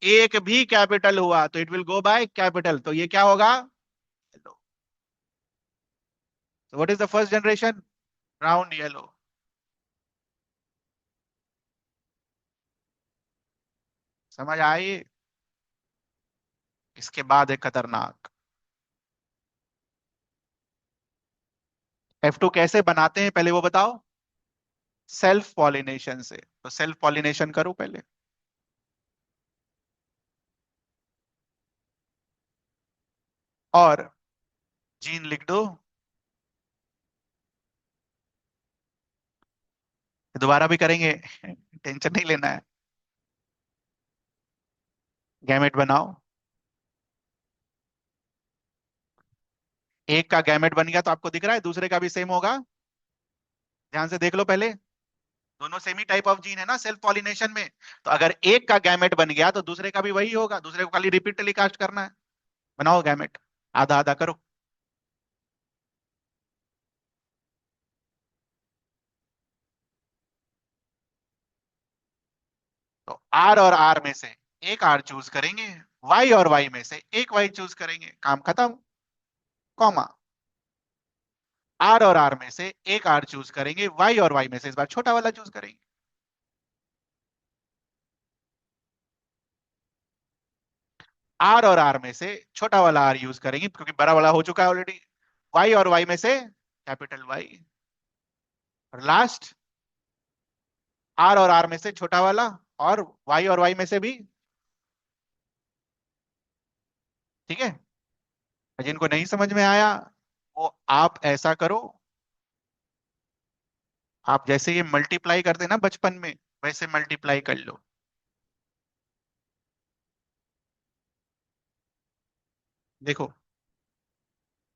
Speaker 1: एक भी कैपिटल हुआ तो it will go by capital, तो ये क्या होगा? Yellow. So what is the first generation? Round yellow. समझ आई? इसके बाद एक खतरनाक। F2 कैसे बनाते हैं पहले वो बताओ। सेल्फ पॉलिनेशन से, तो सेल्फ पॉलिनेशन करो पहले। और जीन लिख दो। दोबारा भी करेंगे, टेंशन नहीं लेना है। गैमेट बनाओ। एक का गैमेट बन गया तो आपको दिख रहा है दूसरे का भी सेम होगा? ध्यान से देख लो पहले। दोनों सेमी टाइप ऑफ जीन है ना सेल्फ पॉलिनेशन में। तो अगर एक का गैमेट बन गया तो दूसरे का भी वही होगा, दूसरे को खाली रिपीट टेलीकास्ट करना है। बनाओ गैमेट। आधा आधा करो। तो आर और आर में से एक आर चूज करेंगे, वाई और वाई में से एक वाई चूज करेंगे, काम खत्म। कॉमा। आर और आर में से एक आर चूज करेंगे, वाई और वाई में से इस बार छोटा वाला चूज करेंगे। आर और आर में से छोटा वाला आर यूज करेंगे क्योंकि बड़ा वाला हो चुका है ऑलरेडी। वाई और वाई में से कैपिटल वाई। और लास्ट, आर और आर में से छोटा वाला, और वाई और वाई में से भी। ठीक है। जिनको नहीं समझ में आया वो आप ऐसा करो। आप जैसे ये मल्टीप्लाई करते ना बचपन में, वैसे मल्टीप्लाई कर लो। देखो,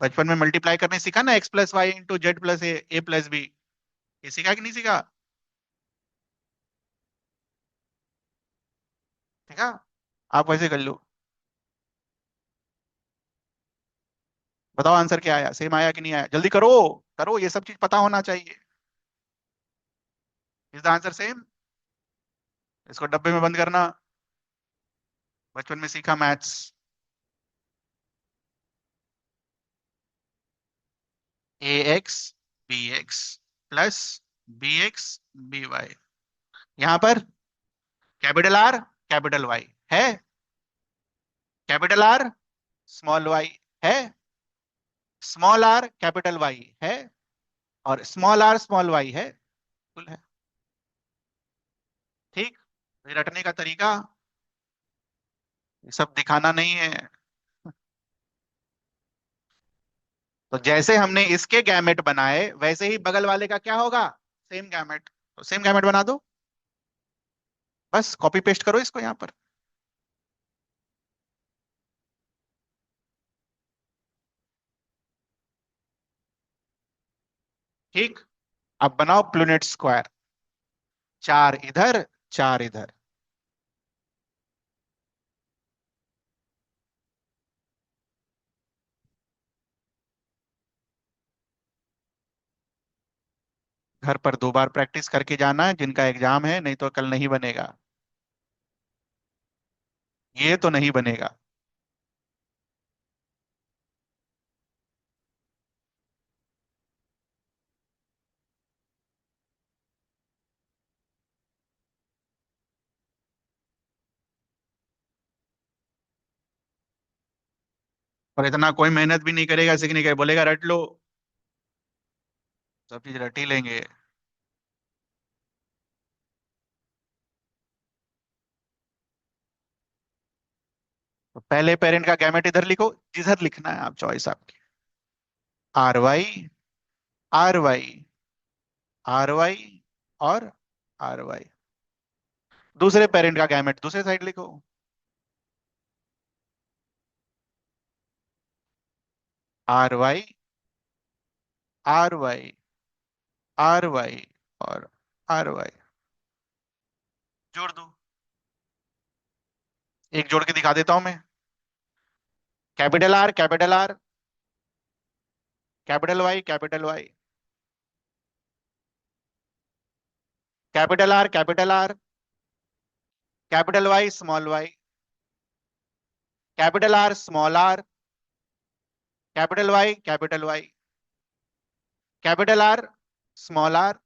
Speaker 1: बचपन में मल्टीप्लाई करने सीखा ना, x+y × z+a, a+b। ये सीखा कि नहीं सीखा? सीखा। आप वैसे कर लो। बताओ आंसर क्या आया, सेम आया कि नहीं आया? जल्दी करो। करो, ये सब चीज पता होना चाहिए। Is the answer same? इसको डब्बे में बंद करना। बचपन में सीखा maths. ax bx plus bx by। यहां पर कैपिटल आर, कैपिटल वाई है। कैपिटल आर, स्मॉल वाई है। स्मॉल आर, कैपिटल वाई है। और स्मॉल आर, स्मॉल वाई है। बिल्कुल है। ठीक। ये रटने का तरीका, ये सब दिखाना नहीं है। तो जैसे हमने इसके गैमेट बनाए वैसे ही बगल वाले का क्या होगा? Same gamete. तो सेम गैमेट बना दो। बस कॉपी पेस्ट करो इसको यहां पर। ठीक। अब बनाओ प्लूनेट स्क्वायर। चार इधर, चार इधर। घर पर 2 बार प्रैक्टिस करके जाना है, जिनका एग्जाम है, नहीं तो कल नहीं बनेगा। ये तो नहीं बनेगा। और इतना कोई मेहनत भी नहीं करेगा सीखने के, बोलेगा रट लो। सब चीज रट ही लेंगे। तो पहले पेरेंट का गैमेट इधर लिखो, जिधर लिखना है आप, चॉइस आपकी। R Y, R Y, R Y और आर वाई। दूसरे पेरेंट का गैमेट दूसरे साइड लिखो। R Y, R Y, R Y और आर वाई। जोड़ दो। एक जोड़ के दिखा देता हूं मैं। Capital R, capital R, capital Y, capital Y, capital R, capital R, capital Y, small Y, capital R, small R, capital Y, capital Y, capital R, small R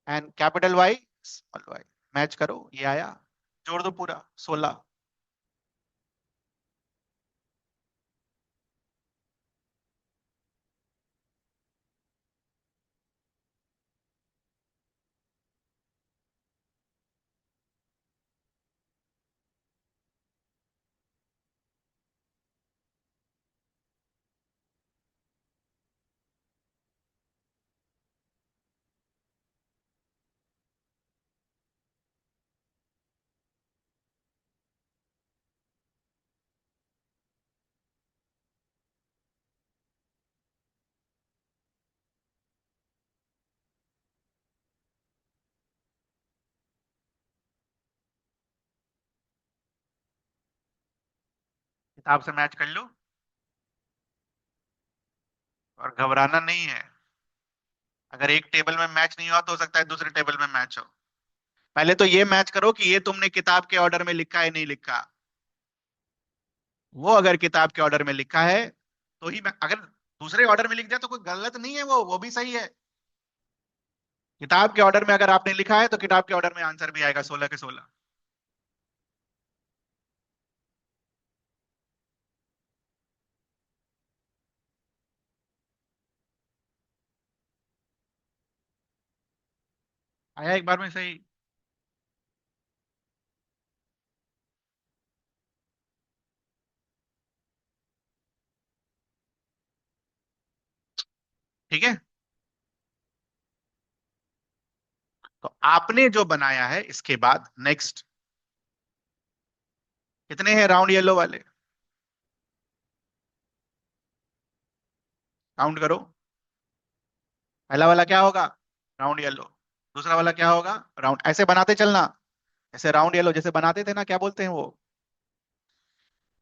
Speaker 1: and capital Y, small Y. Match करो, ये आया। जोड़ दो पूरा 16। किताब से match कर लो और घबराना नहीं है। अगर एक टेबल में मैच नहीं हुआ तो हो सकता है दूसरे टेबल में मैच हो। पहले तो ये मैच करो कि ये तुमने किताब के ऑर्डर में लिखा है नहीं लिखा। वो अगर किताब के ऑर्डर में लिखा है तो ही मैं, अगर दूसरे ऑर्डर में लिख दिया तो कोई गलत नहीं है, वो भी सही है। किताब के ऑर्डर में अगर आपने लिखा है तो किताब के ऑर्डर में आंसर भी आएगा 16 के 16। आया एक बार में सही। ठीक है। तो आपने जो बनाया है इसके बाद नेक्स्ट कितने हैं राउंड येलो वाले? काउंट करो। पहला वाला क्या होगा? Round yellow. दूसरा वाला क्या होगा? राउंड। ऐसे बनाते चलना। ऐसे राउंड येलो जैसे बनाते थे ना, क्या बोलते हैं वो,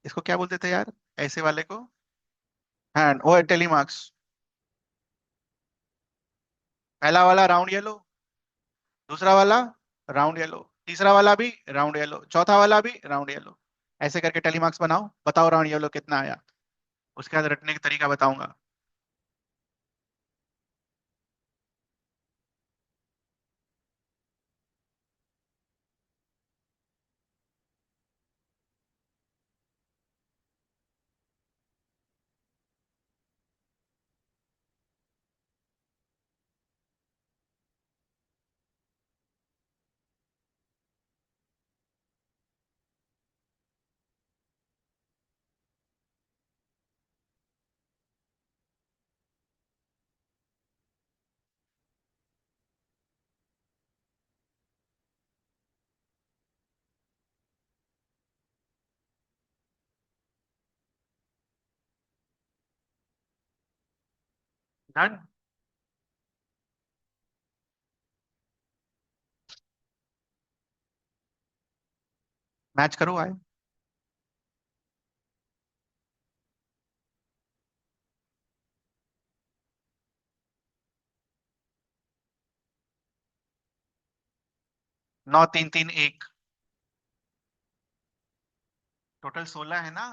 Speaker 1: इसको क्या बोलते थे यार, ऐसे वाले को? हैंड, वो टेली मार्क्स। पहला वाला राउंड येलो, दूसरा वाला राउंड येलो, तीसरा वाला भी राउंड येलो, चौथा वाला भी राउंड येलो। ऐसे करके टेली मार्क्स बनाओ, बताओ राउंड येलो कितना आया। उसके बाद रटने का तरीका बताऊंगा। डन। मैच करो आए। 9 3 3 1। टोटल 16 है ना?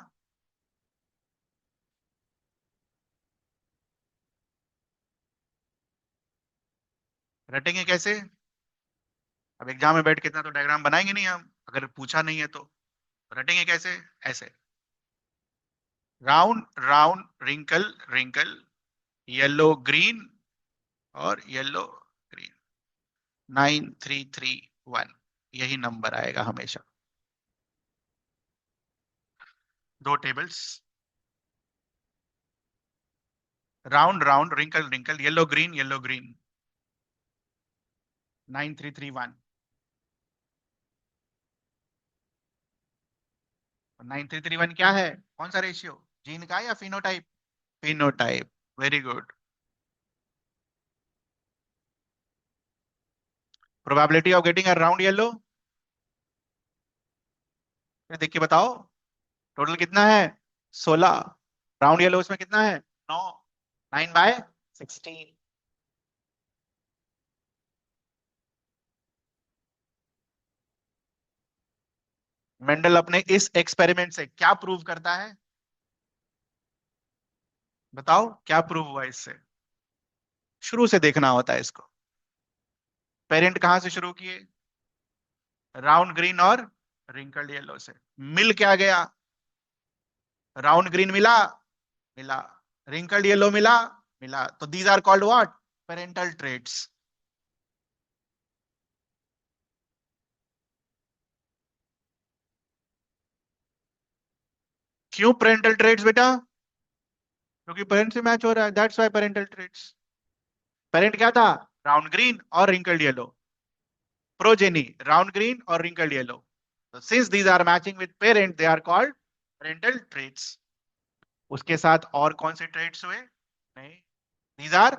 Speaker 1: रटेंगे कैसे? अब एग्जाम में बैठ के इतना तो डायग्राम बनाएंगे नहीं हम, अगर पूछा नहीं है तो। रटेंगे कैसे? ऐसे। Round round, wrinkle wrinkle, yellow green और येलो ग्रीन। 9331, यही नंबर आएगा हमेशा। दो tables, round round, wrinkle wrinkle, yellow green yellow green, 9331। 9331 क्या है, कौन सा रेशियो, जीन का या phenotype? Phenotype, very good. Probability of getting a round yellow, देख के बताओ। टोटल कितना है, 16। राउंड येलो उसमें कितना है, 9, 9/16। मेंडल अपने इस एक्सपेरिमेंट से क्या प्रूव करता है, बताओ क्या प्रूव हुआ इससे? शुरू से देखना होता है इसको। पेरेंट कहां से शुरू किए, राउंड ग्रीन और रिंकल्ड येलो से, मिल क्या गया, राउंड ग्रीन मिला, मिला, रिंकल्ड येलो मिला, मिला, तो these are called what, parental traits. क्यों पेरेंटल ट्रेट्स बेटा, क्योंकि पेरेंट से मैच हो रहा है, that's why parental traits. Parent क्या था, राउंड ग्रीन और wrinkled yellow, progeny round green और wrinkled yellow, since these are matching with parent they are called parental traits. उसके साथ और कौन से ट्रेट्स हुए, नहीं, दीज आर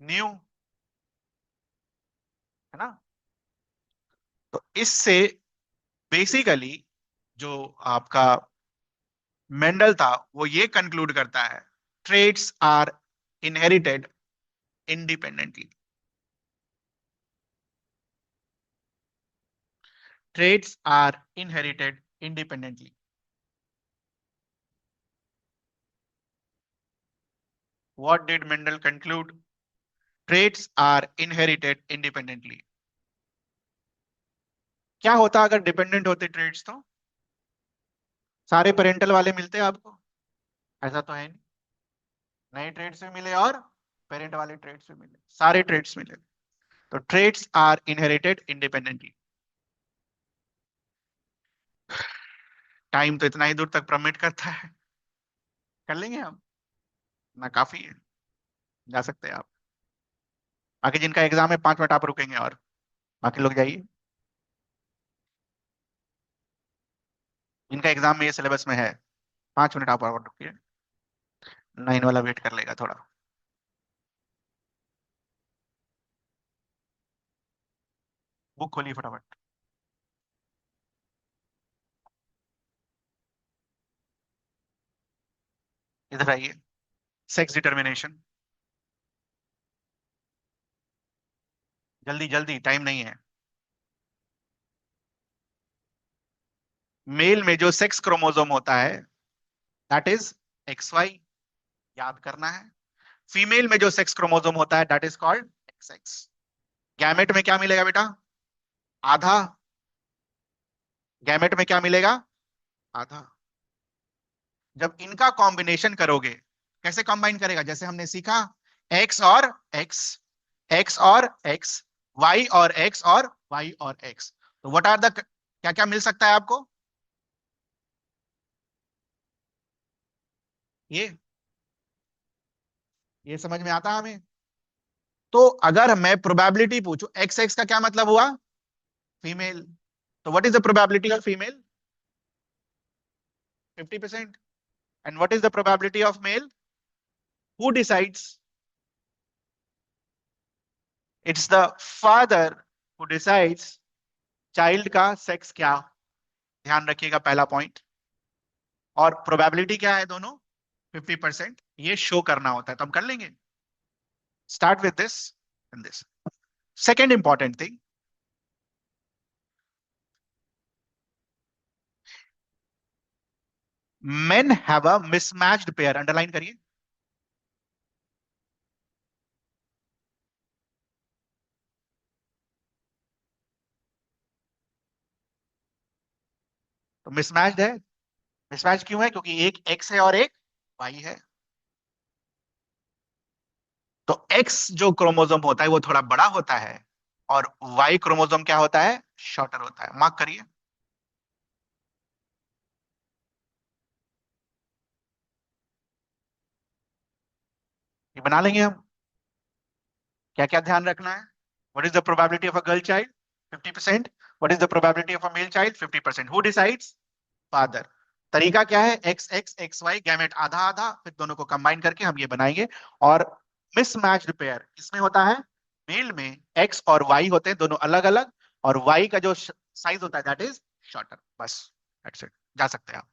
Speaker 1: न्यू, है ना। तो इससे बेसिकली जो आपका मेंडल था वो ये कंक्लूड करता है, traits are inherited independently, traits are inherited independently. What did Mendel conclude? Traits are inherited independently. क्या होता अगर डिपेंडेंट होते ट्रेड्स, तो सारे पेरेंटल वाले मिलते आपको, ऐसा तो है नहीं, नए ट्रेड्स भी मिले और पेरेंट वाले ट्रेड्स भी मिले, सारे ट्रेड्स मिले, तो traits are inherited independently. Time तो इतना ही दूर तक परमिट करता है, कर लेंगे हम ना, काफी है, जा सकते हैं आप। बाकी जिनका एग्जाम है 5 मिनट आप रुकेंगे, और बाकी लोग जाइए, जिनका एग्जाम में ये सिलेबस में है, 5 मिनट आप और रुकिए, 9 वाला वेट कर लेगा थोड़ा। बुक खोलिए फटाफट, इधर आइए, सेक्स डिटर्मिनेशन, जल्दी जल्दी, टाइम नहीं है। मेल में जो सेक्स क्रोमोसोम होता है दैट इज XY, याद करना है। फीमेल में जो सेक्स क्रोमोसोम होता है that is called XX। Gamete में क्या मिलेगा बेटा, आधा, गैमेट में क्या मिलेगा, आधा। जब इनका कॉम्बिनेशन करोगे, कैसे कंबाइन करेगा, जैसे हमने सीखा, X और X, X और X, Y और X और Y और X, तो व्हाट आर द, क्या क्या मिल सकता है आपको, ये समझ में आता है हमें। तो अगर मैं प्रोबेबिलिटी पूछूं, एक्स एक्स का क्या मतलब हुआ, फीमेल, तो what is the probability of female, 50%। And what is the probability of male, who decides, it's the father who decides child का सेक्स क्या, ध्यान रखिएगा पहला पॉइंट। और प्रोबेबिलिटी क्या है दोनों, 50%, ये शो करना होता है, तो हम कर लेंगे, start with this and this. Second important thing, men have a mismatched pair, underline करिए। तो मिसमैच्ड है, मिसमैच क्यों है, क्योंकि एक एक्स है और एक वाई है। तो एक्स जो क्रोमोसोम होता है वो थोड़ा बड़ा होता है, और वाई क्रोमोसोम क्या होता है, शॉर्टर होता है, मार्क करिए। ये बना लेंगे हम। क्या क्या ध्यान रखना है? What is the probability of a girl child? 50%। What is the probability of a male child? 50%। Who decides? Father. तरीका क्या है? X X X Y gamete आधा आधा, फिर दोनों को कंबाइन करके हम ये बनाएंगे। और मिसमैच्ड पेयर इसमें होता है, मेल में एक्स और वाई होते हैं दोनों अलग अलग, और वाई का जो साइज होता है दैट इज शॉर्टर। बस दैट्स इट। जा सकते हैं आप।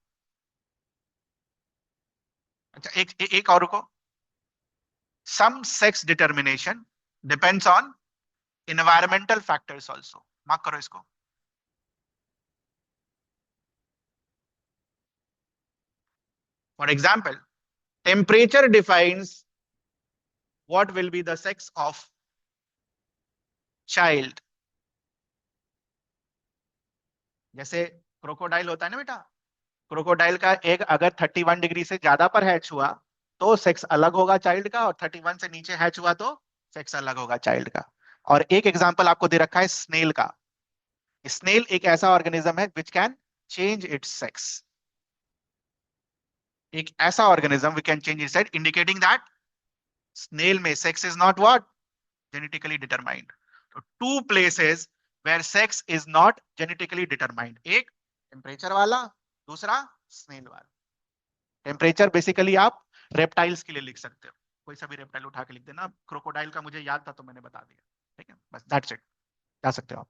Speaker 1: अच्छा, एक और रुको। Some sex determination depends on environmental factors also. Mark करो इसको। For example, temperature defines what will be the sex of child. जैसे क्रोकोडाइल होता है ना बेटा, क्रोकोडाइल का एग अगर 31 डिग्री से ज्यादा पर हैच हुआ तो सेक्स अलग होगा चाइल्ड का, और 31 से नीचे हैच हुआ तो सेक्स अलग होगा चाइल्ड का। और एक एग्जांपल आपको दे रखा है स्नेल का। स्नेल एक ऐसा ऑर्गेनिज्म है which can change its sex. एक ऐसा organism we can change its sex, indicating that snail में sex is not what genetically determined. So two places where sex is not genetically determined. एक temperature वाला, दूसरा snail वाला। Temperature basically आप reptiles के लिए लिख सकते हो, कोई सा भी रेप्टाइल उठा के लिख देना। क्रोकोडाइल का मुझे याद था तो मैंने बता दिया। ठीक है, बस दैट्स इट। जा सकते हो आप।